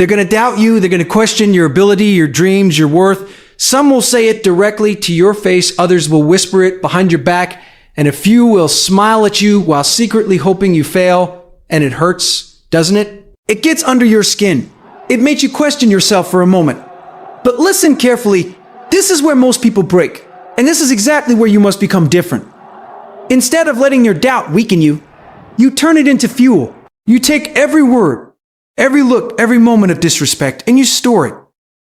They're going to doubt you. They're going to question your ability, your dreams, your worth. Some will say it directly to your face. Others will whisper it behind your back. And a few will smile at you while secretly hoping you fail. And it hurts, doesn't it? It gets under your skin. It makes you question yourself for a moment. But listen carefully. This is where most people break. And this is exactly where you must become different. Instead of letting your doubt weaken you, you turn it into fuel. You take every word, every look, every moment of disrespect, and you store it,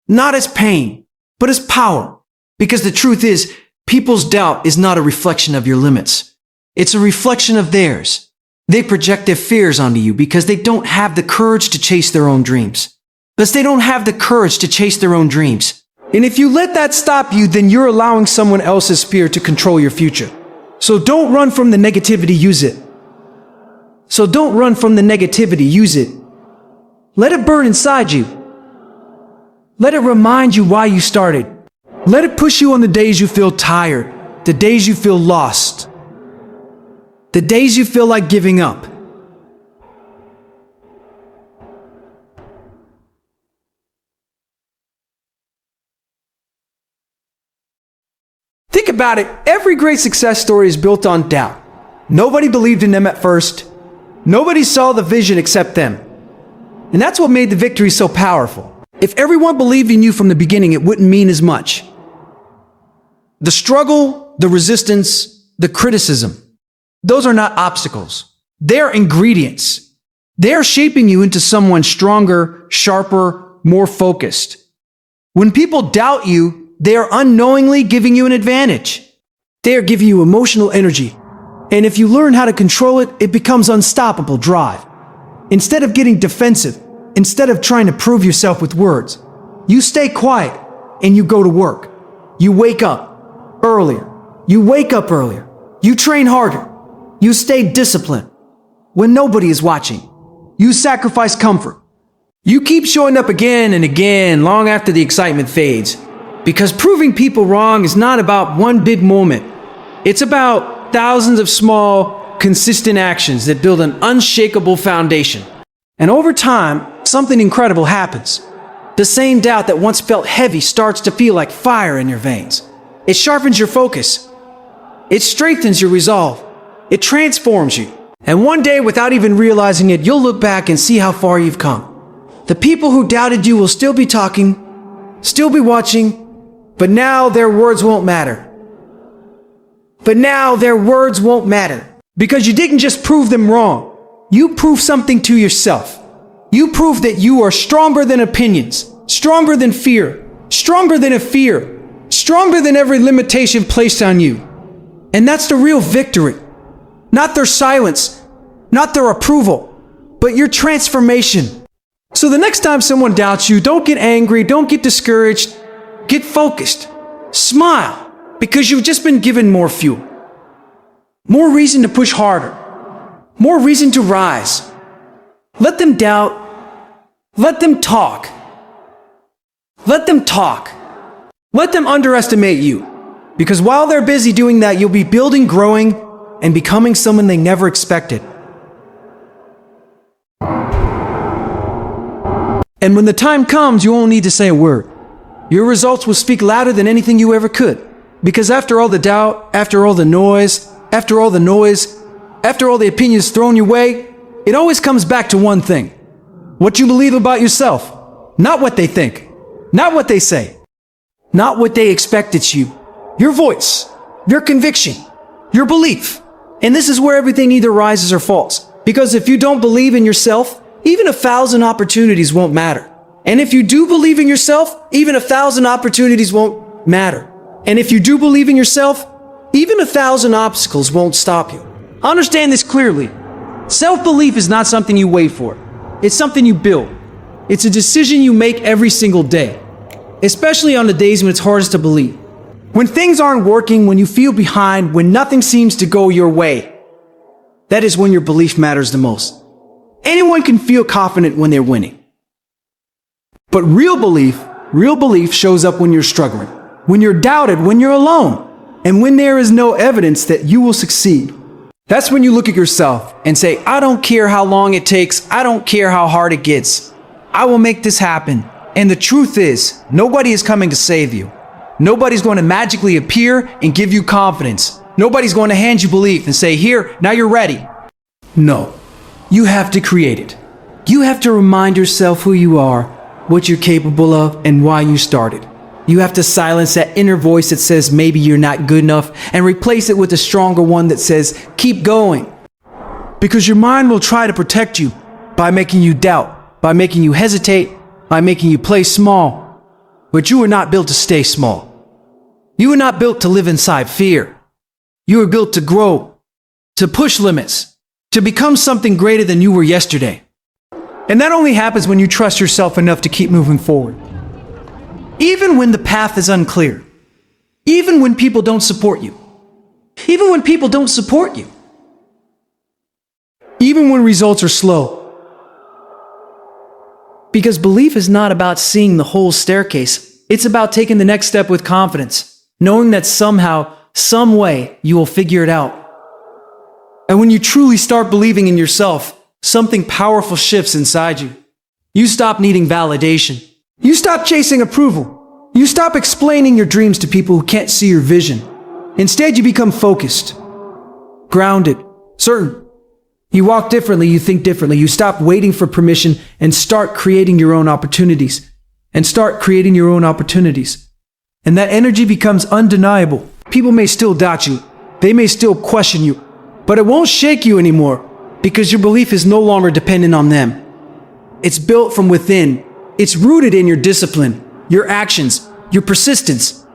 not as pain, but as power. Because the truth is, people's doubt is not a reflection of your limits. It's a reflection of theirs. They project their fears onto you because they don't have the courage to chase their own dreams. Because they don't have the courage to chase their own dreams. And if you let that stop you, then you're allowing someone else's fear to control your future. So don't run from the negativity, use it. So don't run from the negativity, use it. Let it burn inside you. Let it remind you why you started. Let it push you on the days you feel tired, the days you feel lost, the days you feel like giving up. Think about it. Every great success story is built on doubt. Nobody believed in them at first. Nobody saw the vision except them. And that's what made the victory so powerful. If everyone believed in you from the beginning, it wouldn't mean as much. The struggle, the resistance, the criticism, those are not obstacles. They're ingredients. They're shaping you into someone stronger, sharper, more focused. When people doubt you, they are unknowingly giving you an advantage. They are giving you emotional energy. And if you learn how to control it, it becomes unstoppable drive. Instead of getting defensive, instead of trying to prove yourself with words, you stay quiet and you go to work. You wake up earlier. You wake up earlier. You train harder. You stay disciplined. When nobody is watching, you sacrifice comfort. You keep showing up again and again long after the excitement fades. Because proving people wrong is not about one big moment. It's about thousands of small, consistent actions that build an unshakable foundation. And over time, something incredible happens. The same doubt that once felt heavy starts to feel like fire in your veins. It sharpens your focus. It strengthens your resolve. It transforms you. And one day, without even realizing it, you'll look back and see how far you've come. The people who doubted you will still be talking, still be watching, but now their words won't matter. But now their words won't matter. Because you didn't just prove them wrong. You proved something to yourself. You proved that you are stronger than opinions, stronger than fear, stronger than a fear, stronger than every limitation placed on you. And that's the real victory. Not their silence, not their approval, but your transformation. So the next time someone doubts you, don't get angry, don't get discouraged. Get focused. Smile, because you've just been given more fuel. More reason to push harder. More reason to rise. Let them doubt. Let them talk. Let them talk. Let them underestimate you. Because while they're busy doing that, you'll be building, growing, and becoming someone they never expected. And when the time comes, you won't need to say a word. Your results will speak louder than anything you ever could. Because after all the doubt, after all the noise, after all the opinions thrown your way, it always comes back to one thing. What you believe about yourself. Not what they think. Not what they say. Not what they expect it's you. Your voice. Your conviction. Your belief. And this is where everything either rises or falls. Because if you don't believe in yourself, even 1,000 opportunities won't matter. And if you do believe in yourself, even 1,000 opportunities won't matter. And if you do believe in yourself, even 1,000 obstacles won't stop you. Understand this clearly. Self-belief is not something you wait for. It's something you build. It's a decision you make every single day. Especially on the days when it's hardest to believe. When things aren't working, when you feel behind, when nothing seems to go your way. That is when your belief matters the most. Anyone can feel confident when they're winning. But real belief shows up when you're struggling, when you're doubted, when you're alone, and when there is no evidence that you will succeed. That's when you look at yourself and say, I don't care how long it takes, I don't care how hard it gets. I will make this happen. And the truth is, nobody is coming to save you. Nobody's going to magically appear and give you confidence. Nobody's going to hand you belief and say, here, now you're ready. No, you have to create it. You have to remind yourself who you are, what you're capable of, and why you started. You have to silence that inner voice that says maybe you're not good enough and replace it with a stronger one that says, keep going. Because your mind will try to protect you by making you doubt, by making you hesitate, by making you play small. But you were not built to stay small. You were not built to live inside fear. You were built to grow, to push limits, to become something greater than you were yesterday. And that only happens when you trust yourself enough to keep moving forward. Even when the path is unclear. Even when people don't support you. Even when people don't support you. Even when results are slow. Because belief is not about seeing the whole staircase. It's about taking the next step with confidence, knowing that somehow, some way, you will figure it out. And when you truly start believing in yourself, something powerful shifts inside you. You stop needing validation. You stop chasing approval. You stop explaining your dreams to people who can't see your vision. Instead, you become focused, grounded, certain. You walk differently, you think differently. You stop waiting for permission and start creating your own opportunities. And that energy becomes undeniable. People may still doubt you. They may still question you. But it won't shake you anymore because your belief is no longer dependent on them. It's built from within. It's rooted in your discipline, your actions, your persistence.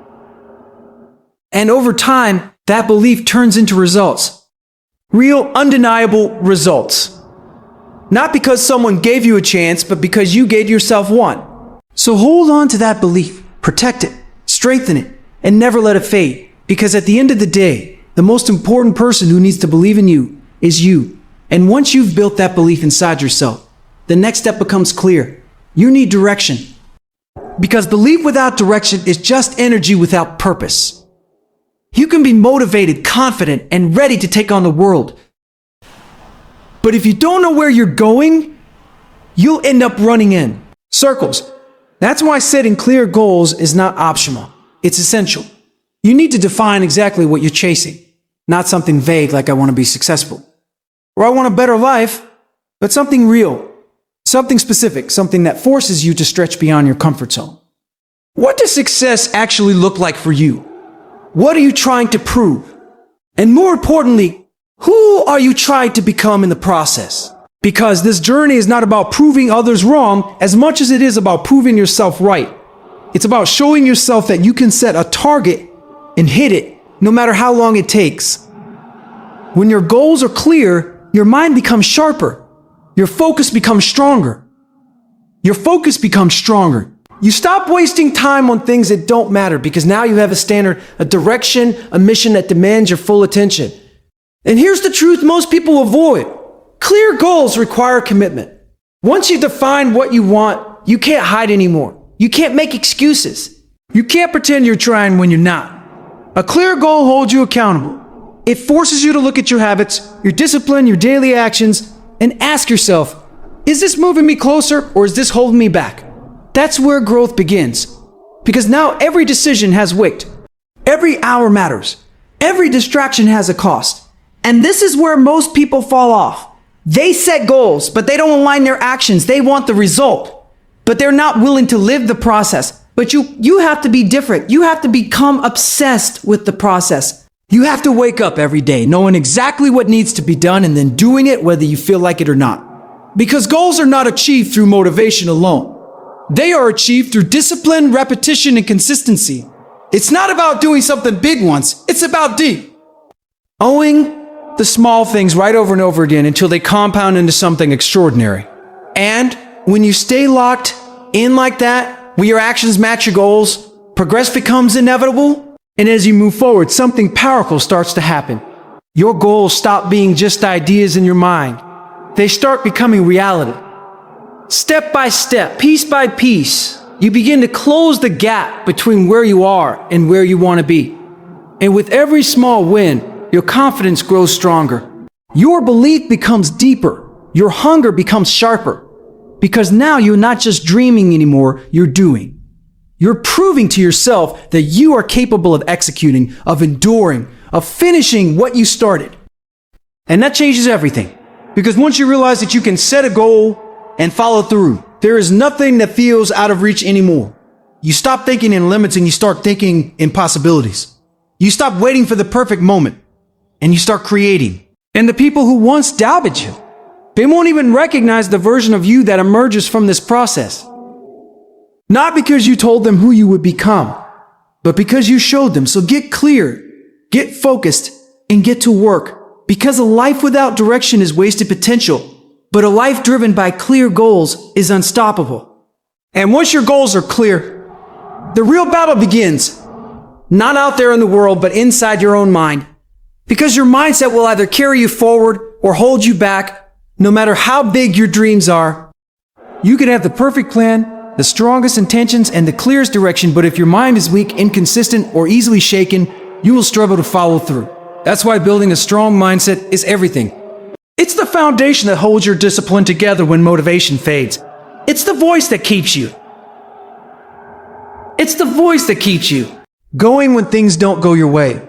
And over time, that belief turns into results. Real, undeniable results. Not because someone gave you a chance, but because you gave yourself one. So hold on to that belief, protect it, strengthen it, and never let it fade. Because at the end of the day, the most important person who needs to believe in you is you. And once you've built that belief inside yourself, the next step becomes clear. You need direction. Because belief without direction is just energy without purpose. You can be motivated, confident, and ready to take on the world. But if you don't know where you're going, you'll end up running in circles. That's why setting clear goals is not optional. It's essential. You need to define exactly what you're chasing, not something vague like I want to be successful, or I want a better life, but something real, something specific, something that forces you to stretch beyond your comfort zone. What does success actually look like for you? What are you trying to prove? And more importantly, who are you trying to become in the process? Because this journey is not about proving others wrong as much as it is about proving yourself right. It's about showing yourself that you can set a target and hit it, no matter how long it takes. When your goals are clear, your mind becomes sharper. Your focus becomes stronger. You stop wasting time on things that don't matter because now you have a standard, a direction, a mission that demands your full attention. And here's the truth most people avoid. Clear goals require commitment. Once you define what you want, you can't hide anymore. You can't make excuses. You can't pretend you're trying when you're not. A clear goal holds you accountable. It forces you to look at your habits, your discipline, your daily actions, and ask yourself, is this moving me closer or is this holding me back? That's where growth begins. Because now every decision has weight. Every hour matters. Every distraction has a cost. And this is where most people fall off. They set goals, but they don't align their actions. They want the result, but they're not willing to live the process. But you have to be different. You have to become obsessed with the process. You have to wake up every day knowing exactly what needs to be done and then doing it whether you feel like it or not. Because goals are not achieved through motivation alone. They are achieved through discipline, repetition, and consistency. It's not about doing something big once. It's about owning the small things right over and over again until they compound into something extraordinary. And when you stay locked in like that, when your actions match your goals, progress becomes inevitable. And as you move forward, something powerful starts to happen. Your goals stop being just ideas in your mind. They start becoming reality. Step by step, piece by piece, you begin to close the gap between where you are and where you want to be. And with every small win, your confidence grows stronger. Your belief becomes deeper. Your hunger becomes sharper. Because now you're not just dreaming anymore, you're doing. You're proving to yourself that you are capable of executing, of enduring, of finishing what you started. And that changes everything. Because once you realize that you can set a goal and follow through, there is nothing that feels out of reach anymore. You stop thinking in limits and you start thinking in possibilities. You stop waiting for the perfect moment and you start creating. And the people who once doubted you, they won't even recognize the version of you that emerges from this process. Not because you told them who you would become, but because you showed them. So get clear, get focused, and get to work. Because a life without direction is wasted potential, but a life driven by clear goals is unstoppable. And once your goals are clear, the real battle begins. Not out there in the world, but inside your own mind. Because your mindset will either carry you forward or hold you back, no matter how big your dreams are. You can have the perfect plan, the strongest intentions, and the clearest direction, but if your mind is weak, inconsistent, or easily shaken, you will struggle to follow through. That's why building a strong mindset is everything. It's the foundation that holds your discipline together when motivation fades. It's the voice that keeps you. It's the voice that keeps you going when things don't go your way.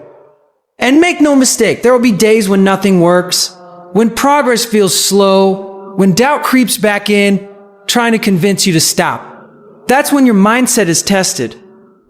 And make no mistake, there will be days when nothing works, when progress feels slow, when doubt creeps back in, trying to convince you to stop. That's when your mindset is tested.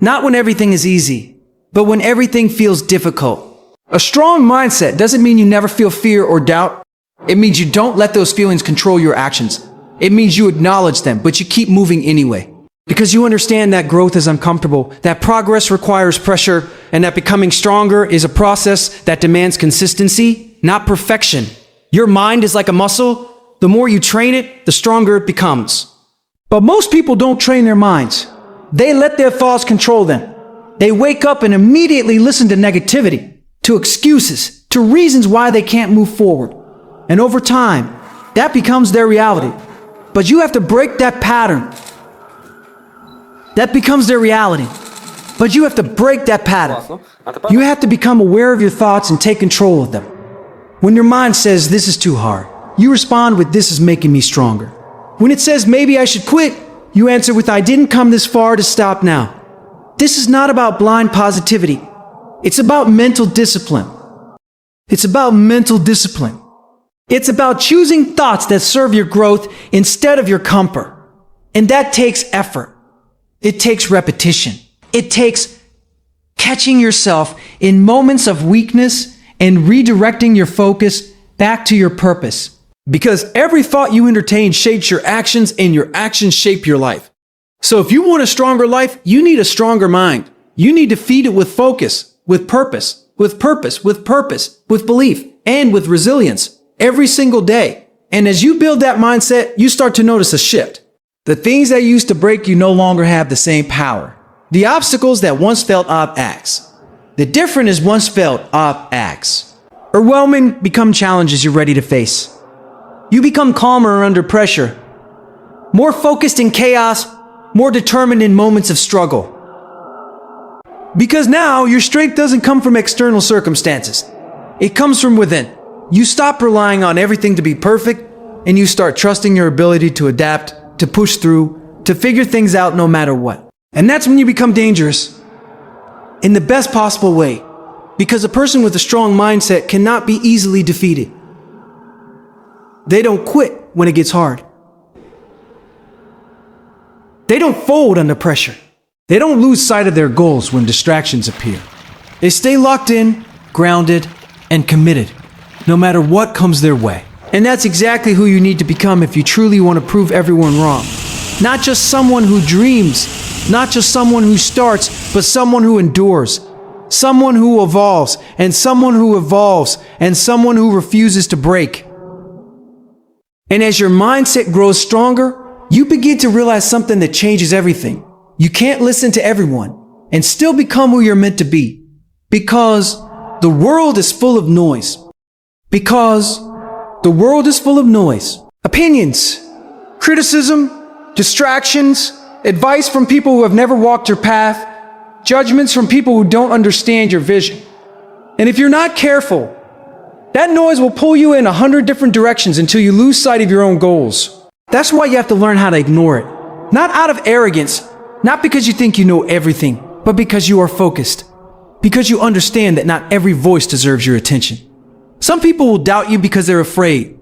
Not when everything is easy, but when everything feels difficult. A strong mindset doesn't mean you never feel fear or doubt. It means you don't let those feelings control your actions. It means you acknowledge them, but you keep moving anyway. Because you understand that growth is uncomfortable, that progress requires pressure, and that becoming stronger is a process that demands consistency, not perfection. Your mind is like a muscle. The more you train it, the stronger it becomes. But most people don't train their minds. They let their thoughts control them. They wake up and immediately listen to negativity, to excuses, to reasons why they can't move forward. And over time, that becomes their reality. But you have to break that pattern. That becomes their reality. But you have to break that pattern. You have to become aware of your thoughts and take control of them. When your mind says, this is too hard, you respond with, this is making me stronger. When it says, maybe I should quit, you answer with, I didn't come this far to stop now. This is not about blind positivity. It's about mental discipline. It's about mental discipline. It's about choosing thoughts that serve your growth instead of your comfort. And that takes effort. It takes repetition. It takes catching yourself in moments of weakness and redirecting your focus back to your purpose. Because every thought you entertain shapes your actions, and your actions shape your life. So if you want a stronger life, you need a stronger mind. You need to feed it with focus, with purpose, with belief, and with resilience every single day. And as you build that mindset, you start to notice a shift. The things that used to break you no longer have the same power. The obstacles that once felt obstacles. The different is once felt obstacles. Overwhelming become challenges you're ready to face. You become calmer under pressure, more focused in chaos, more determined in moments of struggle. Because now your strength doesn't come from external circumstances. It comes from within. You stop relying on everything to be perfect, and you start trusting your ability to adapt, to push through, to figure things out no matter what. And that's when you become dangerous in the best possible way, because a person with a strong mindset cannot be easily defeated. They don't quit when it gets hard. They don't fold under pressure. They don't lose sight of their goals when distractions appear. They stay locked in, grounded, and committed, no matter what comes their way. And that's exactly who you need to become if you truly want to prove everyone wrong. Not just someone who dreams, not just someone who starts, but someone who endures. Someone who evolves, and someone who evolves, and someone who refuses to break. And as your mindset grows stronger, you begin to realize something that changes everything. You can't listen to everyone and still become who you're meant to be. Because the world is full of noise. Because the world is full of noise. Opinions, criticism, distractions, advice from people who have never walked your path, judgments from people who don't understand your vision. And if you're not careful, that noise will pull you in 100 different directions until you lose sight of your own goals. That's why you have to learn how to ignore it. Not out of arrogance, not because you think you know everything, but because you are focused. Because you understand that not every voice deserves your attention. Some people will doubt you because they're afraid.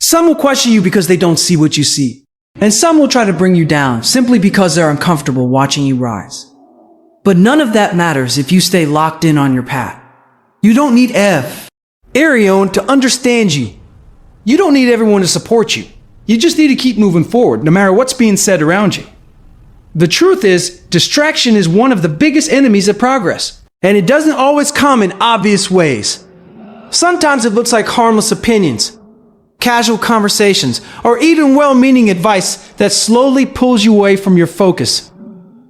Some will question you because they don't see what you see. And some will try to bring you down simply because they're uncomfortable watching you rise. But none of that matters if you stay locked in on your path. You don't need Arion to understand you. You don't need everyone to support you. You just need to keep moving forward, no matter what's being said around you. The truth is, distraction is one of the biggest enemies of progress. And it doesn't always come in obvious ways. Sometimes it looks like harmless opinions, casual conversations, or even well-meaning advice that slowly pulls you away from your focus.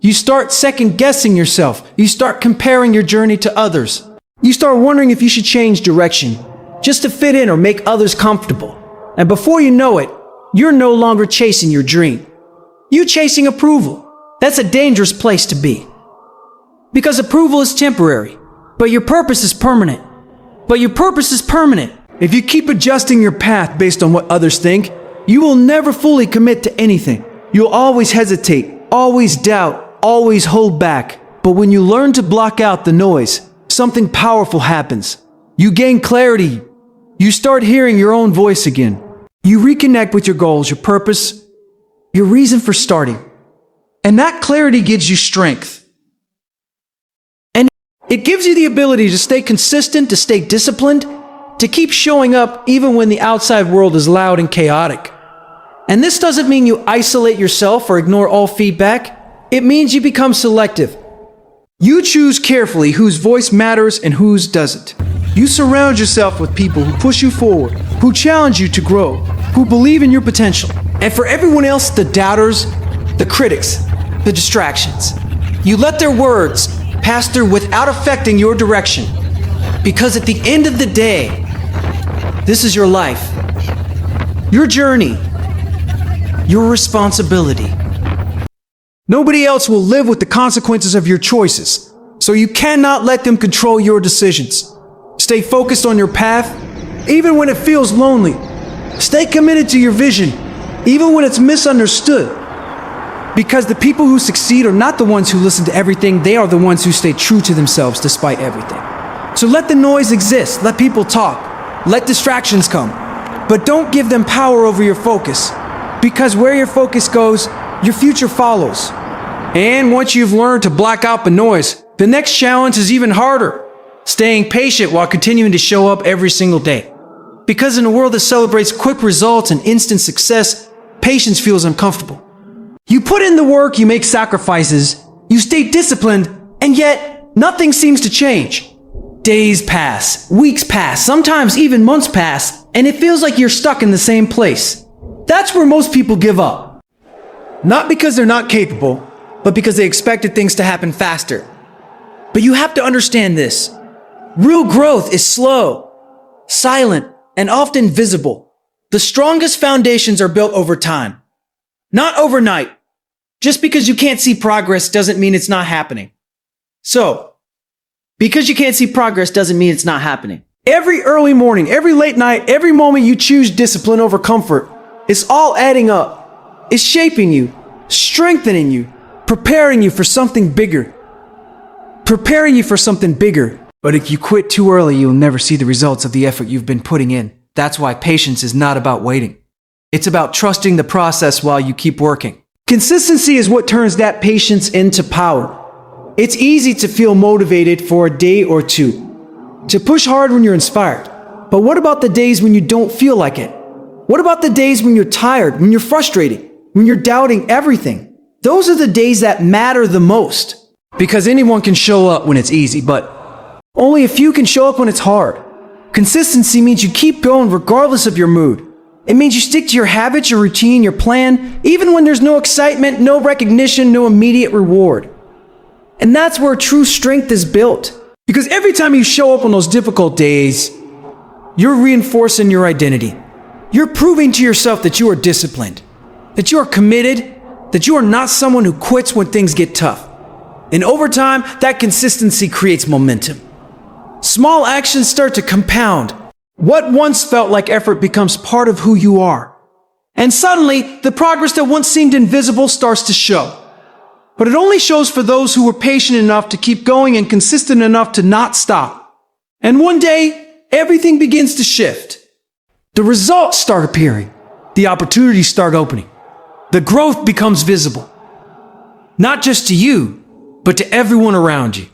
You start second-guessing yourself. You start comparing your journey to others. You start wondering if you should change direction, just to fit in or make others comfortable. And before you know it, you're no longer chasing your dream. You're chasing approval. That's a dangerous place to be. Because approval is temporary, but your purpose is permanent. If you keep adjusting your path based on what others think, you will never fully commit to anything. You'll always hesitate, always doubt, always hold back. But when you learn to block out the noise, something powerful happens. You gain clarity. You start hearing your own voice again. You reconnect with your goals, your purpose, your reason for starting. And that clarity gives you strength. And it gives you the ability to stay consistent, to stay disciplined, to keep showing up even when the outside world is loud and chaotic. And this doesn't mean you isolate yourself or ignore all feedback. It means you become selective. You choose carefully whose voice matters and whose doesn't. You surround yourself with people who push you forward, who challenge you to grow, who believe in your potential. And for everyone else, the doubters, the critics, the distractions, you let their words pass through without affecting your direction. Because at the end of the day, this is your life, your journey, your responsibility. Nobody else will live with the consequences of your choices, so you cannot let them control your decisions. Stay focused on your path, even when it feels lonely. Stay committed to your vision, even when it's misunderstood. Because the people who succeed are not the ones who listen to everything, they are the ones who stay true to themselves despite everything. So let the noise exist, let people talk, let distractions come, but don't give them power over your focus. Because where your focus goes, your future follows. And once you've learned to block out the noise, the next challenge is even harder. Staying patient while continuing to show up every single day. Because in a world that celebrates quick results and instant success, patience feels uncomfortable. You put in the work, you make sacrifices, you stay disciplined, and yet nothing seems to change. Days pass, weeks pass, sometimes even months pass, and it feels like you're stuck in the same place. That's where most people give up. Not because they're not capable, but because they expected things to happen faster. But you have to understand this. Real growth is slow, silent, and often visible. The strongest foundations are built over time, not overnight. Just because you can't see progress doesn't mean it's not happening. So, because you can't see progress doesn't mean it's not happening. Every early morning, every late night, every moment you choose discipline over comfort, it's all adding up. It's shaping you, strengthening you, preparing you for something bigger. But if you quit too early, you'll never see the results of the effort you've been putting in. That's why patience is not about waiting. It's about trusting the process while you keep working. Consistency is what turns that patience into power. It's easy to feel motivated for a day or two, to push hard when you're inspired. But what about the days when you don't feel like it? What about the days when you're tired, when you're frustrated, when you're doubting everything? Those are the days that matter the most. Because anyone can show up when it's easy, but only a few can show up when it's hard. Consistency means you keep going regardless of your mood. It means you stick to your habits, your routine, your plan, even when there's no excitement, no recognition, no immediate reward. And that's where true strength is built. Because every time you show up on those difficult days, you're reinforcing your identity. You're proving to yourself that you are disciplined, that you are committed, that you are not someone who quits when things get tough. And over time, that consistency creates momentum. Small actions start to compound. What once felt like effort becomes part of who you are. And suddenly, the progress that once seemed invisible starts to show. But it only shows for those who were patient enough to keep going and consistent enough to not stop. And one day, everything begins to shift. The results start appearing. The opportunities start opening. The growth becomes visible. Not just to you, but to everyone around you.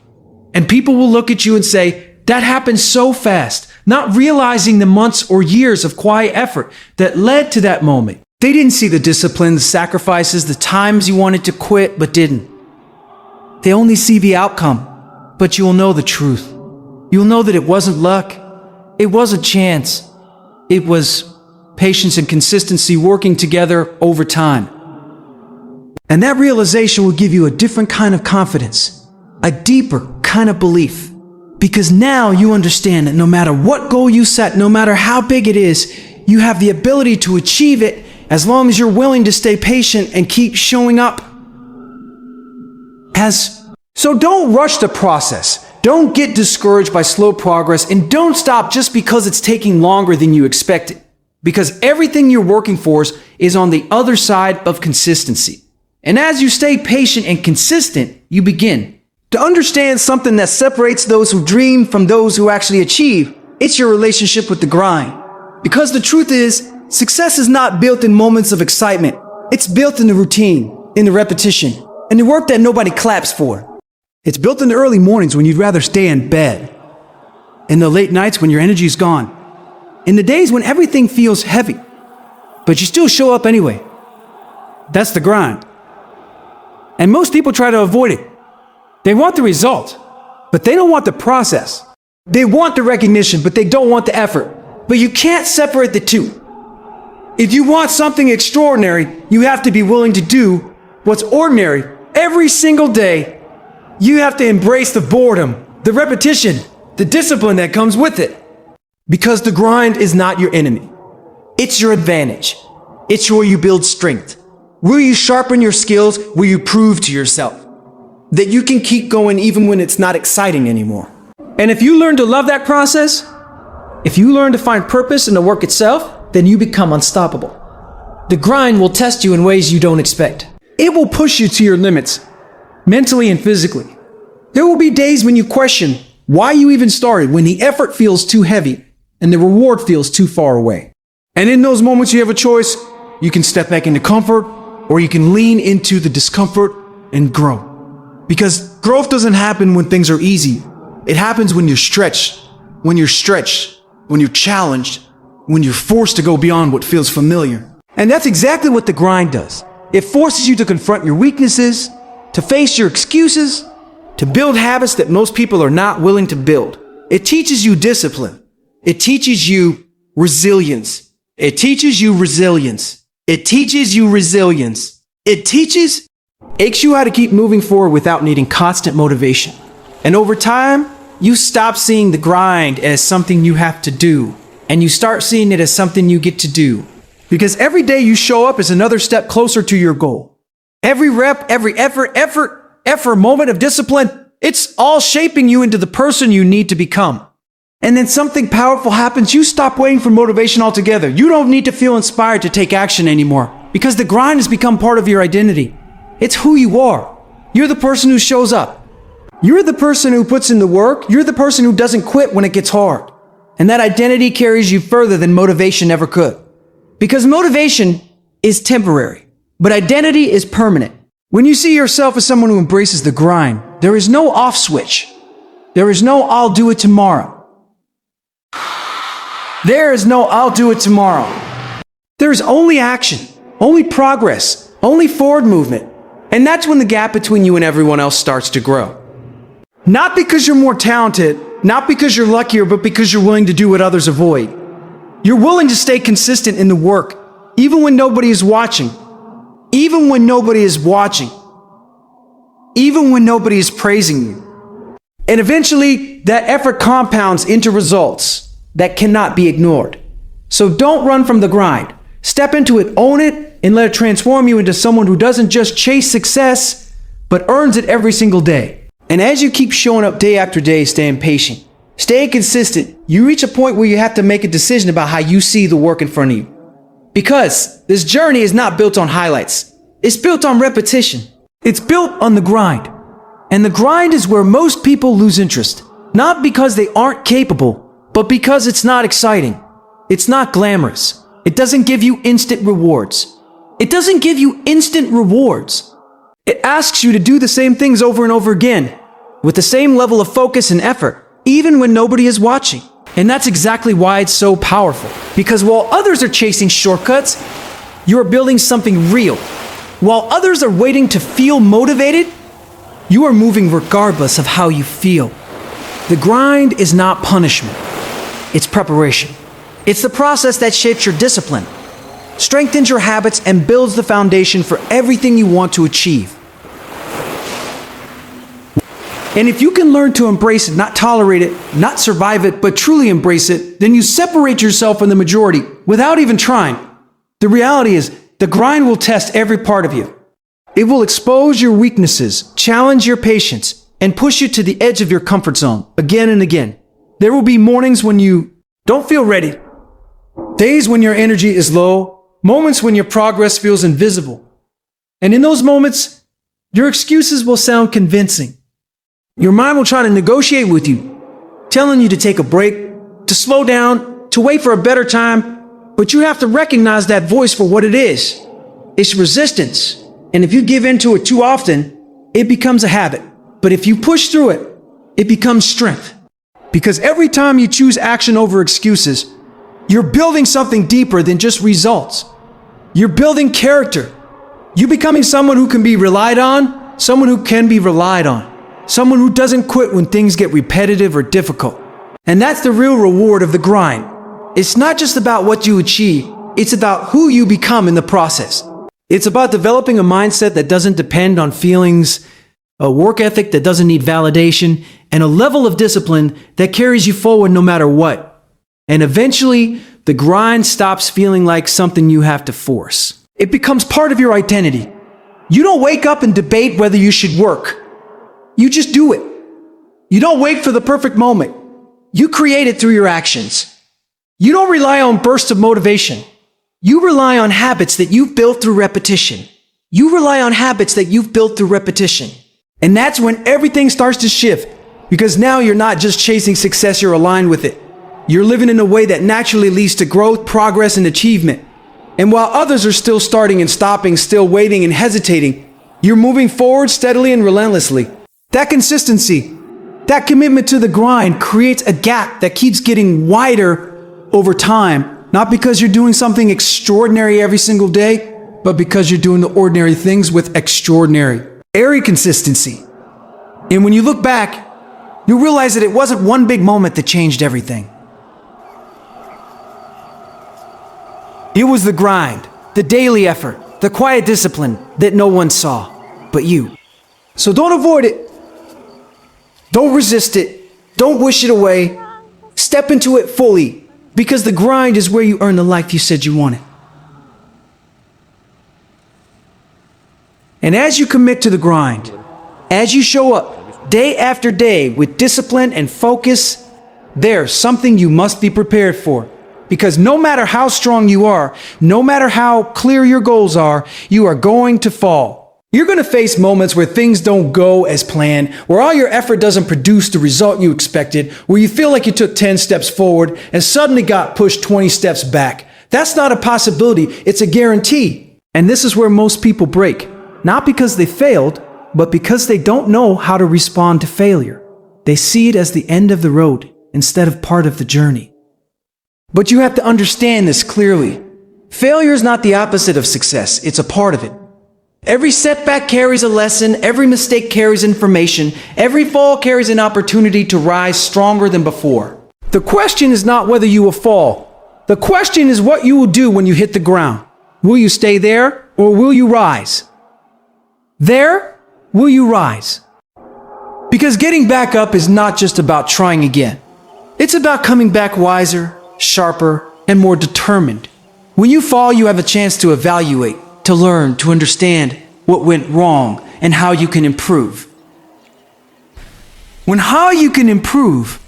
And people will look at you and say, that happened so fast, not realizing the months or years of quiet effort that led to that moment. They didn't see the discipline, the sacrifices, the times you wanted to quit but didn't. They only see the outcome, but you will know the truth. You'll know that it wasn't luck. It wasn't chance. It was patience and consistency working together over time. And that realization will give you a different kind of confidence, a deeper kind of belief. Because now you understand that no matter what goal you set, no matter how big it is, you have the ability to achieve it as long as you're willing to stay patient and keep showing up. So don't rush the process. Don't get discouraged by slow progress, and don't stop just because it's taking longer than you expected. Because everything you're working for is on the other side of consistency. And as you stay patient and consistent, you begin to understand something that separates those who dream from those who actually achieve. It's your relationship with the grind. Because the truth is, success is not built in moments of excitement. It's built in the routine, in the repetition, and the work that nobody claps for. It's built in the early mornings when you'd rather stay in bed, in the late nights when your energy is gone, in the days when everything feels heavy, but you still show up anyway. That's the grind. And most people try to avoid it. They want the result, but they don't want the process. They want the recognition, but they don't want the effort. But you can't separate the two. If you want something extraordinary, you have to be willing to do what's ordinary every single day. You have to embrace the boredom, the repetition, the discipline that comes with it. Because the grind is not your enemy. It's your advantage. It's where you build strength, where you sharpen your skills, where you prove to yourself that you can keep going even when it's not exciting anymore. And if you learn to love that process, if you learn to find purpose in the work itself, then you become unstoppable. The grind will test you in ways you don't expect. It will push you to your limits, mentally and physically. There will be days when you question why you even started, when the effort feels too heavy and the reward feels too far away. And in those moments you have a choice. You can step back into comfort, or you can lean into the discomfort and grow. Because growth doesn't happen when things are easy. It happens when you're stretched, when you're challenged, when you're forced to go beyond what feels familiar. And that's exactly what the grind does. It forces you to confront your weaknesses, to face your excuses, to build habits that most people are not willing to build. It teaches you discipline. It teaches you resilience. It teaches you resilience. It teaches you resilience. It teaches you how to keep moving forward without needing constant motivation. And over time, you stop seeing the grind as something you have to do, and you start seeing it as something you get to do. Because every day you show up is another step closer to your goal. Every rep, every effort, moment of discipline, it's all shaping you into the person you need to become. And then something powerful happens. You stop waiting for motivation altogether. You don't need to feel inspired to take action anymore, because the grind has become part of your identity. It's who you are. You're the person who shows up. You're the person who puts in the work. You're the person who doesn't quit when it gets hard. And that identity carries you further than motivation ever could. Because motivation is temporary, but identity is permanent. When you see yourself as someone who embraces the grind, there is no off switch. There is no I'll do it tomorrow. There is no I'll do it tomorrow. There is only action, only progress, only forward movement. And that's when the gap between you and everyone else starts to grow. Not because you're more talented, not because you're luckier, but because you're willing to do what others avoid. You're willing to stay consistent in the work, even when nobody is watching. Even when nobody is watching. Even when nobody is praising you. And eventually, that effort compounds into results that cannot be ignored. So don't run from the grind. Step into it, own it, and let it transform you into someone who doesn't just chase success, but earns it every single day. And as you keep showing up day after day, staying patient, staying consistent, you reach a point where you have to make a decision about how you see the work in front of you. Because this journey is not built on highlights. It's built on repetition. It's built on the grind. And the grind is where most people lose interest. Not because they aren't capable, but because it's not exciting. It's not glamorous. It doesn't give you instant rewards. It doesn't give you instant rewards. It asks you to do the same things over and over again, with the same level of focus and effort, even when nobody is watching. And that's exactly why it's so powerful. Because while others are chasing shortcuts, you are building something real. While others are waiting to feel motivated, you are moving regardless of how you feel. The grind is not punishment. It's preparation. It's the process that shapes your discipline, strengthens your habits, and builds the foundation for everything you want to achieve. And if you can learn to embrace it, not tolerate it, not survive it, but truly embrace it, then you separate yourself from the majority without even trying. The reality is, the grind will test every part of you. It will expose your weaknesses, challenge your patience, and push you to the edge of your comfort zone again and again. There will be mornings when you don't feel ready, days when your energy is low, moments when your progress feels invisible. And in those moments, your excuses will sound convincing. Your mind will try to negotiate with you, telling you to take a break, to slow down, to wait for a better time. But you have to recognize that voice for what it is. It's resistance. And if you give in to it too often, it becomes a habit. But if you push through it, it becomes strength. Because every time you choose action over excuses, you're building something deeper than just results. You're building character. You're becoming someone who can be relied on, someone who can be relied on. Someone who doesn't quit when things get repetitive or difficult. And that's the real reward of the grind. It's not just about what you achieve, it's about who you become in the process. It's about developing a mindset that doesn't depend on feelings, a work ethic that doesn't need validation, and a level of discipline that carries you forward no matter what. And eventually, the grind stops feeling like something you have to force. It becomes part of your identity. You don't wake up and debate whether you should work. You just do it. You don't wait for the perfect moment. You create it through your actions. You don't rely on bursts of motivation. You rely on habits that you've built through repetition. You rely on habits that you've built through repetition. And that's when everything starts to shift, because now you're not just chasing success, you're aligned with it. You're living in a way that naturally leads to growth, progress, and achievement. And while others are still starting and stopping, still waiting and hesitating, you're moving forward steadily and relentlessly. That consistency, that commitment to the grind creates a gap that keeps getting wider over time, not because you're doing something extraordinary every single day, but because you're doing the ordinary things with extraordinary, airy consistency. And when you look back, you realize that it wasn't one big moment that changed everything. It was the grind, the daily effort, the quiet discipline that no one saw but you. So don't avoid it. Don't resist it. Don't wish it away. Step into it fully, because the grind is where you earn the life you said you wanted. And as you commit to the grind, as you show up day after day with discipline and focus, there's something you must be prepared for. Because no matter how strong you are, no matter how clear your goals are, you are going to fall. You're going to face moments where things don't go as planned, where all your effort doesn't produce the result you expected, where you feel like you took 10 steps forward and suddenly got pushed 20 steps back. That's not a possibility, it's a guarantee. And this is where most people break. Not because they failed, but because they don't know how to respond to failure. They see it as the end of the road instead of part of the journey. But you have to understand this clearly. Failure is not the opposite of success, it's a part of it. Every setback carries a lesson, every mistake carries information, every fall carries an opportunity to rise stronger than before. The question is not whether you will fall. The question is what you will do when you hit the ground. Will you stay there, or will you rise? There, will you rise? Because getting back up is not just about trying again. It's about coming back wiser, sharper, and more determined. When you fall, you have a chance to evaluate, to learn, to understand what went wrong and how you can improve. When how you can improve,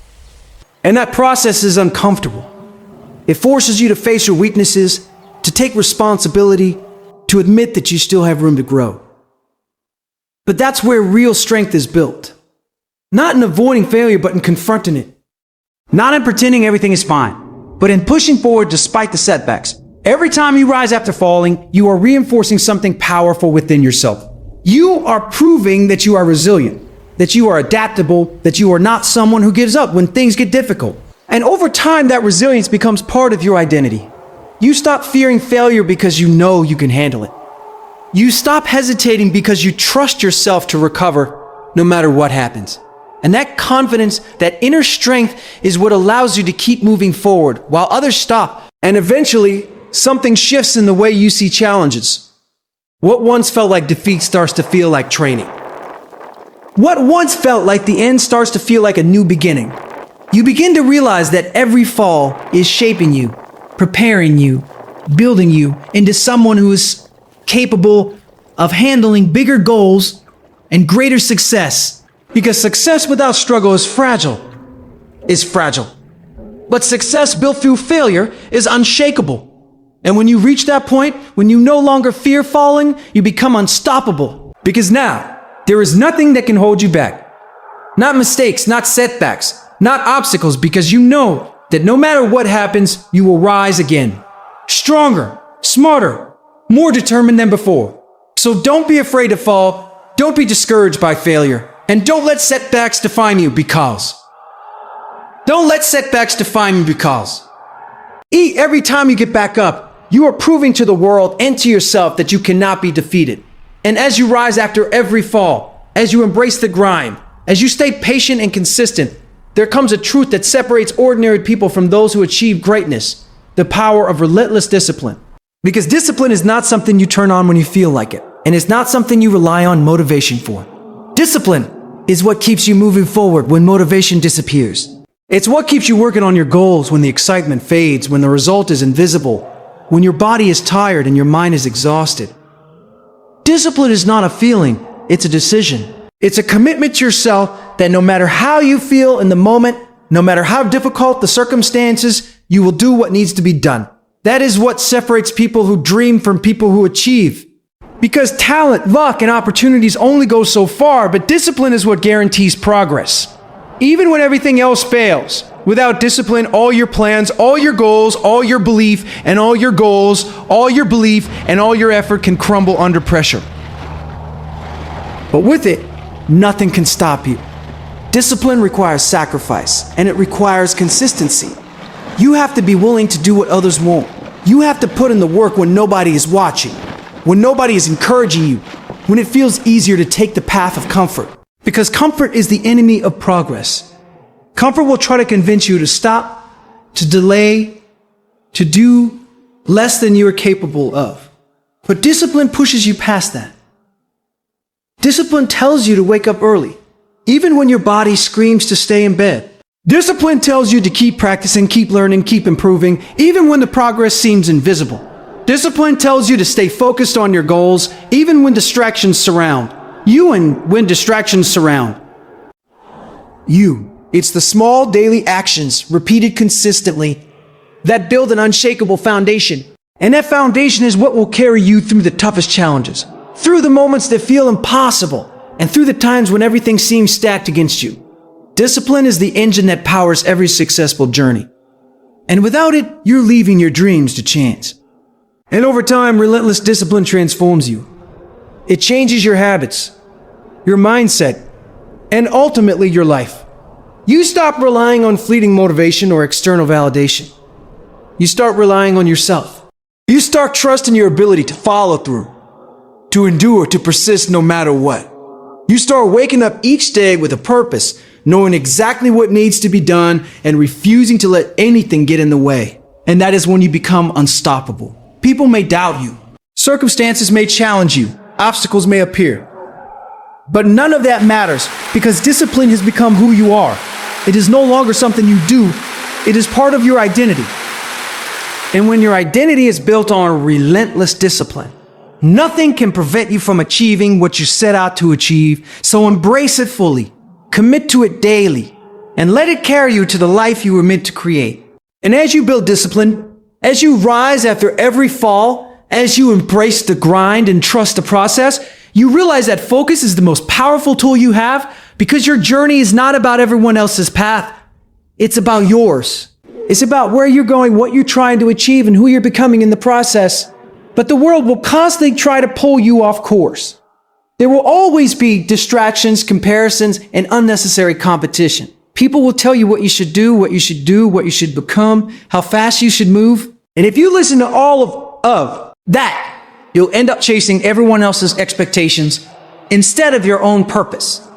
and that process is uncomfortable. It forces you to face your weaknesses, to take responsibility, to admit that you still have room to grow. But that's where real strength is built. Not in avoiding failure, but in confronting it. Not in pretending everything is fine, but in pushing forward despite the setbacks. Every time you rise after falling, you are reinforcing something powerful within yourself. You are proving that you are resilient, that you are adaptable, that you are not someone who gives up when things get difficult. And over time, that resilience becomes part of your identity. You stop fearing failure because you know you can handle it. You stop hesitating because you trust yourself to recover no matter what happens. And that confidence, that inner strength is what allows you to keep moving forward while others stop. And eventually, something shifts in the way you see challenges. What once felt like defeat starts to feel like training. What once felt like the end starts to feel like a new beginning. You begin to realize that every fall is shaping you, preparing you, building you into someone who is capable of handling bigger goals and greater success. Because success without struggle is fragile. But success built through failure is unshakable. And when you reach that point, when you no longer fear falling, you become unstoppable. Because now, there is nothing that can hold you back. Not mistakes, not setbacks, not obstacles, because you know that no matter what happens, you will rise again. Stronger, smarter, more determined than before. So don't be afraid to fall. Don't be discouraged by failure. And don't let setbacks define you because. Don't let setbacks define you because. Every time you get back up, you are proving to the world and to yourself that you cannot be defeated. And as you rise after every fall, as you embrace the grind, as you stay patient and consistent, there comes a truth that separates ordinary people from those who achieve greatness, the power of relentless discipline. Because discipline is not something you turn on when you feel like it, and it's not something you rely on motivation for. Discipline is what keeps you moving forward when motivation disappears. It's what keeps you working on your goals when the excitement fades, when the result is invisible, when your body is tired and your mind is exhausted. Discipline is not a feeling, it's a decision. It's a commitment to yourself that no matter how you feel in the moment, no matter how difficult the circumstances, you will do what needs to be done. That is what separates people who dream from people who achieve. Because talent, luck, and opportunities only go so far, but discipline is what guarantees progress. Even when everything else fails, without discipline, all your plans, all your goals, all your belief, and all your goals, all your belief, and all your effort can crumble under pressure. But with it, nothing can stop you. Discipline requires sacrifice, and it requires consistency. You have to be willing to do what others won't. You have to put in the work when nobody is watching, when nobody is encouraging you, when it feels easier to take the path of comfort. Because comfort is the enemy of progress. Comfort will try to convince you to stop, to delay, to do less than you are capable of. But discipline pushes you past that. Discipline tells you to wake up early, even when your body screams to stay in bed. Discipline tells you to keep practicing, keep learning, keep improving, even when the progress seems invisible. Discipline tells you to stay focused on your goals, even when distractions surround you and when distractions surround you. It's the small daily actions repeated consistently that build an unshakable foundation. And that foundation is what will carry you through the toughest challenges, through the moments that feel impossible, and through the times when everything seems stacked against you. Discipline is the engine that powers every successful journey. And without it, you're leaving your dreams to chance. And over time, relentless discipline transforms you. It changes your habits, your mindset, and ultimately your life. You stop relying on fleeting motivation or external validation. You start relying on yourself. You start trusting your ability to follow through, to endure, to persist no matter what. You start waking up each day with a purpose, knowing exactly what needs to be done and refusing to let anything get in the way. And that is when you become unstoppable. People may doubt you. Circumstances may challenge you. Obstacles may appear. But none of that matters because discipline has become who you are. It is no longer something you do. It is part of your identity. And when your identity is built on relentless discipline, nothing can prevent you from achieving what you set out to achieve. So embrace it fully, commit to it daily, and let it carry you to the life you were meant to create. And as you build discipline, As you rise after every fall, as you embrace the grind and trust the process, you realize that focus is the most powerful tool you have because your journey is not about everyone else's path. It's about yours. It's about where you're going, what you're trying to achieve, and who you're becoming in the process. But the world will constantly try to pull you off course. There will always be distractions, comparisons, and unnecessary competition. People will tell you what you should do, what you should become, how fast you should move. And if you listen to all of that, you'll end up chasing everyone else's expectations instead of your own purpose.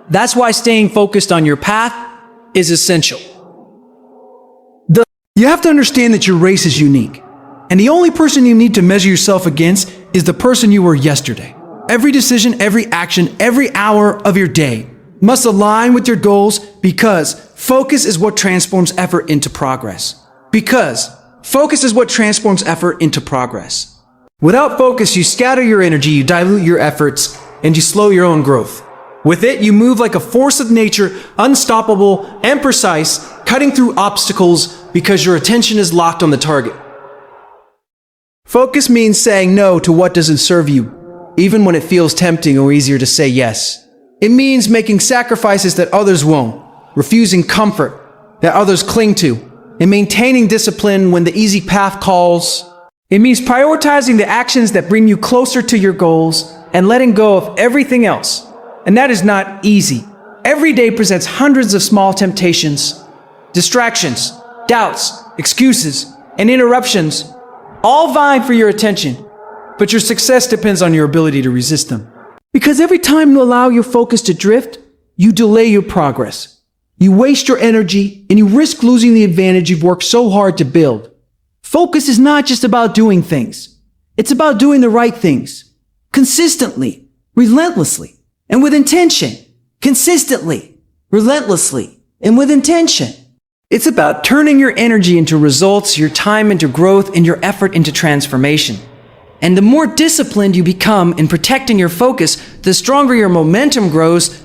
That's why staying focused on your path is essential. You have to understand that your race is unique. And the only person you need to measure yourself against is the person you were yesterday. Every decision, every action, every hour of your day must align with your goals because focus is what transforms effort into progress. Without focus, you scatter your energy, you dilute your efforts, and you slow your own growth. With it, you move like a force of nature, unstoppable and precise, cutting through obstacles because your attention is locked on the target. Focus means saying no to what doesn't serve you, even when it feels tempting or easier to say yes. It means making sacrifices that others won't, refusing comfort that others cling to, and maintaining discipline when the easy path calls. It means prioritizing the actions that bring you closer to your goals and letting go of everything else. And that is not easy. Every day presents hundreds of small temptations, distractions, doubts, excuses, and interruptions, all vying for your attention. But your success depends on your ability to resist them. Because every time you allow your focus to drift, you delay your progress. You waste your energy and you risk losing the advantage you've worked so hard to build. Focus is not just about doing things. It's about doing the right things. Consistently, relentlessly, and with intention. Consistently, relentlessly, and with intention. It's about turning your energy into results, your time into growth, and your effort into transformation. And the more disciplined you become in protecting your focus, the stronger your momentum grows,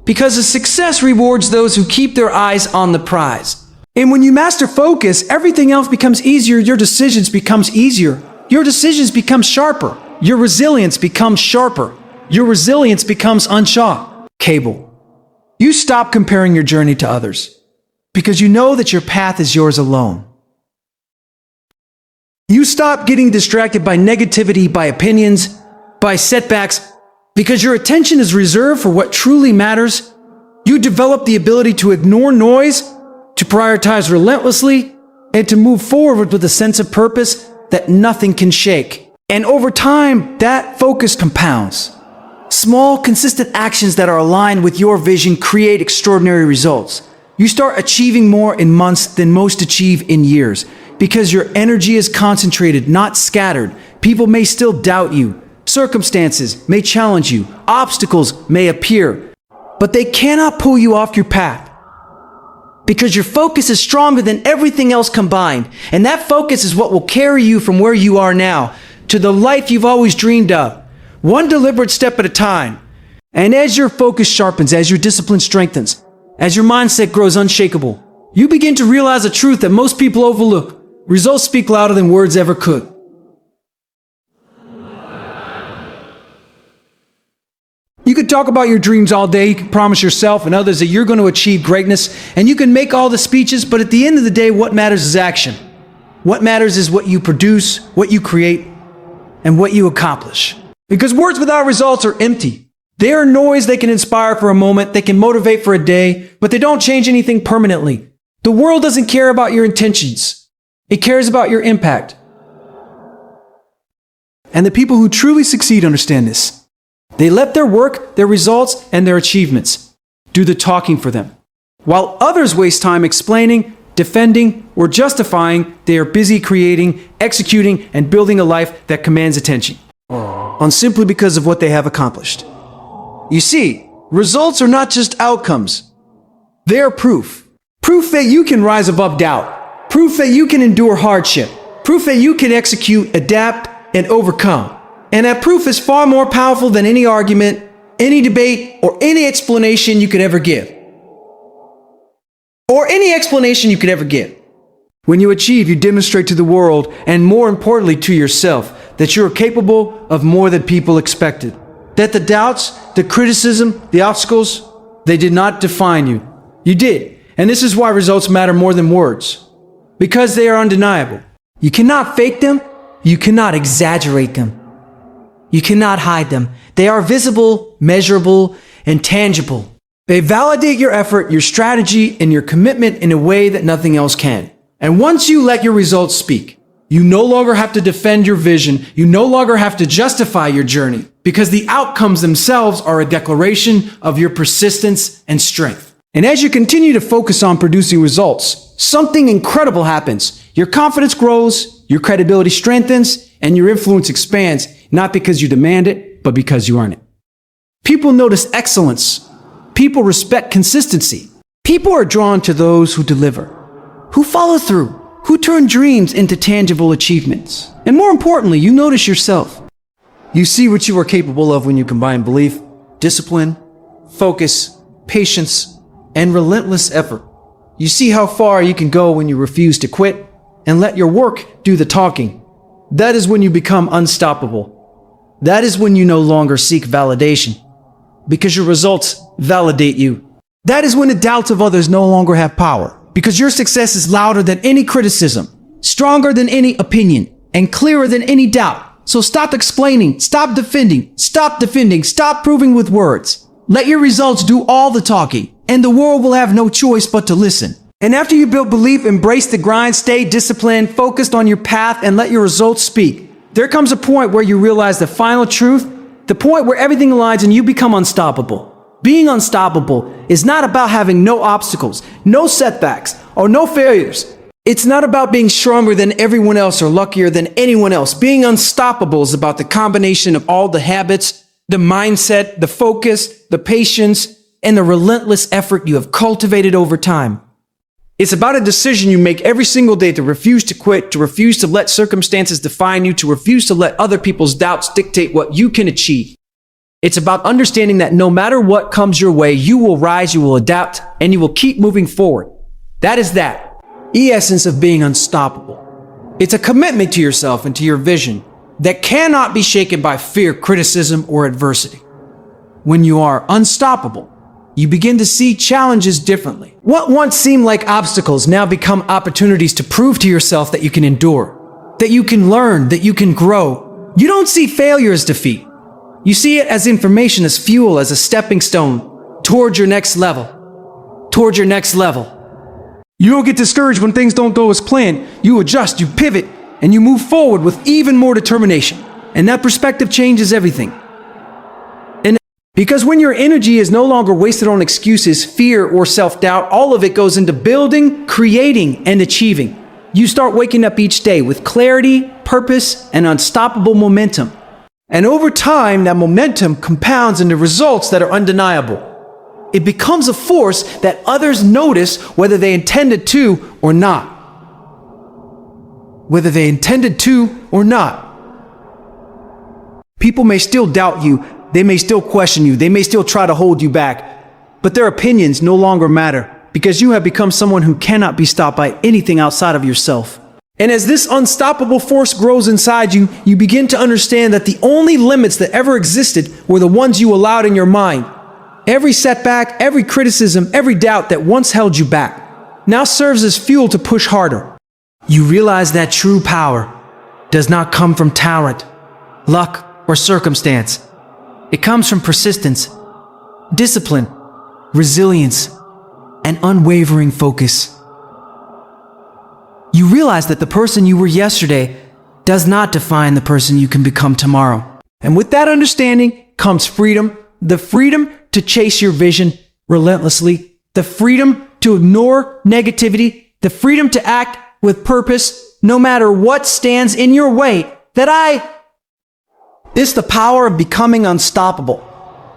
Because the success rewards those who keep their eyes on the prize. And when you master focus, everything else becomes easier, your decisions become easier. Your decisions become sharper. Your resilience becomes sharper. Your resilience becomes unshakable. You stop comparing your journey to others because you know that your path is yours alone. You stop getting distracted by negativity, by opinions, by setbacks, because your attention is reserved for what truly matters. You develop the ability to ignore noise, to prioritize relentlessly, and to move forward with a sense of purpose that nothing can shake. And over time, that focus compounds. Small, consistent actions that are aligned with your vision create extraordinary results. You start achieving more in months than most achieve in years because your energy is concentrated, not scattered. People may still doubt you. Circumstances may challenge you. Obstacles may appear, but they cannot pull you off your path because your focus is stronger than everything else combined. And that focus is what will carry you from where you are now to the life you've always dreamed of. One deliberate step at a time. And as your focus sharpens, as your discipline strengthens, as your mindset grows unshakable, you begin to realize a truth that most people overlook. Results speak louder than words ever could. You could talk about your dreams all day. You can promise yourself and others that you're going to achieve greatness, and you can make all the speeches, but at the end of the day, what matters is action. What matters is what you produce, what you create, and what you accomplish. Because words without results are empty. They are noise. They can inspire for a moment. They can motivate for a day, but they don't change anything permanently. The world doesn't care about your intentions. It cares about your impact. And the people who truly succeed understand this. They let their work, their results, and their achievements do the talking for them. While others waste time explaining, defending, or justifying, they are busy creating, executing, and building a life that commands attention. On simply because of what they have accomplished. You see, results are not just outcomes. They are proof. Proof that you can rise above doubt. Proof that you can endure hardship. Proof that you can execute, adapt, and overcome. And that proof is far more powerful than any argument, any debate, or any explanation you could ever give. When you achieve, you demonstrate to the world, and more importantly to yourself, that you are capable of more than people expected. That the doubts, the criticism, the obstacles, they did not define you. You did. And this is why results matter more than words. Because they are undeniable. You cannot fake them. You cannot exaggerate them. You cannot hide them. They are visible, measurable, and tangible. They validate your effort, your strategy, and your commitment in a way that nothing else can. And once you let your results speak, you no longer have to defend your vision. You no longer have to justify your journey, because the outcomes themselves are a declaration of your persistence and strength. And as you continue to focus on producing results, something incredible happens. Your confidence grows, your credibility strengthens, and your influence expands, not because you demand it, but because you earn it. People notice excellence. People respect consistency. People are drawn to those who deliver, who follow through, who turn dreams into tangible achievements. And more importantly, you notice yourself. You see what you are capable of when you combine belief, discipline, focus, patience, and relentless effort. You see how far you can go when you refuse to quit and let your work do the talking. That is when you become unstoppable. That is when you no longer seek validation, because your results validate you. That is when the doubts of others no longer have power, because your success is louder than any criticism, stronger than any opinion, and clearer than any doubt. So stop explaining, stop defending, stop proving with words. Let your results do all the talking, and the world will have no choice but to listen. And after you build belief, embrace the grind, stay disciplined, focused on your path, and let your results speak. There comes a point where you realize the final truth, the point where everything aligns and you become unstoppable. Being unstoppable is not about having no obstacles, no setbacks, or no failures. It's not about being stronger than everyone else or luckier than anyone else. Being unstoppable is about the combination of all the habits, the mindset, the focus, the patience, and the relentless effort you have cultivated over time. It's about a decision you make every single day to refuse to quit, to refuse to let circumstances define you, to refuse to let other people's doubts dictate what you can achieve. It's about understanding that no matter what comes your way, you will rise, you will adapt, and you will keep moving forward. That is the essence of being unstoppable. It's a commitment to yourself and to your vision that cannot be shaken by fear, criticism, or adversity. When you are unstoppable, you begin to see challenges differently. What once seemed like obstacles now become opportunities to prove to yourself that you can endure, that you can learn, that you can grow. You don't see failure as defeat. You see it as information, as fuel, as a stepping stone towards your next level. Towards your next level. You don't get discouraged when things don't go as planned. You adjust, you pivot, and you move forward with even more determination. And that perspective changes everything. Because when your energy is no longer wasted on excuses, fear, or self-doubt, all of it goes into building, creating, and achieving. You start waking up each day with clarity, purpose, and unstoppable momentum. And over time, that momentum compounds into results that are undeniable. It becomes a force that others notice whether they intended to or not. Whether they intended to or not. People may still doubt you. They may still question you. They may still try to hold you back. But their opinions no longer matter, because you have become someone who cannot be stopped by anything outside of yourself. And as this unstoppable force grows inside you, you begin to understand that the only limits that ever existed were the ones you allowed in your mind. Every setback, every criticism, every doubt that once held you back now serves as fuel to push harder. You realize that true power does not come from talent, luck, or circumstance. It comes from persistence, discipline, resilience, and unwavering focus. You realize that the person you were yesterday does not define the person you can become tomorrow. And with that understanding comes freedom, the freedom to chase your vision relentlessly, the freedom to ignore negativity, the freedom to act with purpose no matter what stands in your way. It's the power of becoming unstoppable.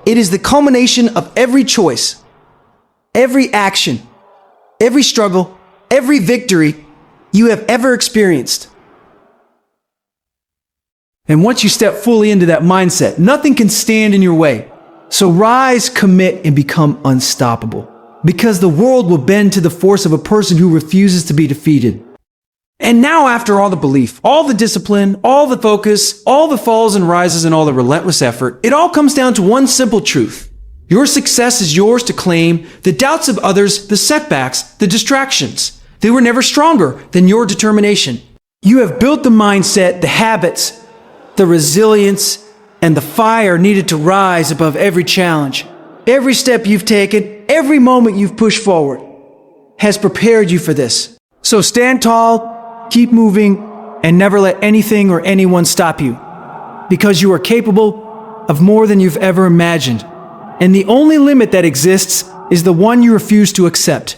It is the culmination of every choice, every action, every struggle, every victory you have ever experienced. And once you step fully into that mindset, nothing can stand in your way. So rise, commit, and become unstoppable. Because the world will bend to the force of a person who refuses to be defeated. And now, after all the belief, all the discipline, all the focus, all the falls and rises, and all the relentless effort, it all comes down to one simple truth. Your success is yours to claim. The doubts of others, the setbacks, the distractions, they were never stronger than your determination. You have built the mindset, the habits, the resilience, and the fire needed to rise above every challenge. Every step you've taken, every moment you've pushed forward, has prepared you for this. So stand tall, keep moving, and never let anything or anyone stop you. Because you are capable of more than you've ever imagined. And the only limit that exists is the one you refuse to accept.